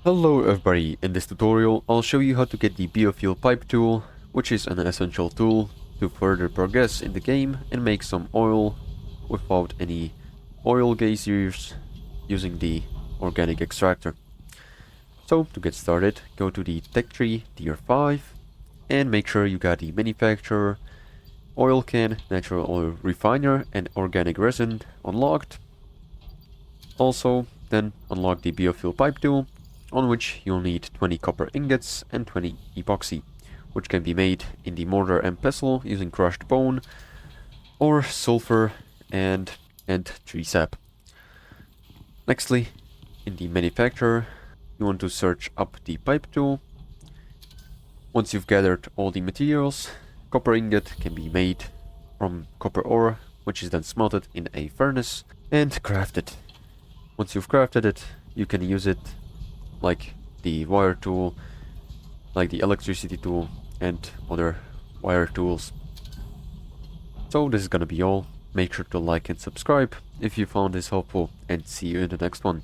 Hello everybody, in this tutorial I'll show you how to get the Biofuel Pipe Tool, which is an essential tool to further progress in the game and make some oil without any oil geysers using the organic extractor. So to get started, go to the tech tree tier 5 and make sure you got the manufacturer, oil can, natural oil refiner and organic resin unlocked. Also then unlock the Biofuel Pipe Tool, on which you'll need 20 copper ingots and 20 epoxy, which can be made in the mortar and pestle using crushed bone, or sulfur and tree sap. Nextly, in the manufacturer, you want to search up the pipe tool. Once you've gathered all the materials, copper ingot can be made from copper ore, which is then smelted in a furnace and crafted. Once you've crafted it, you can use it like the wire tool, like the electricity tool, and other wire tools. So this is gonna be all. Make sure to like and subscribe if you found this helpful, and see you in the next one.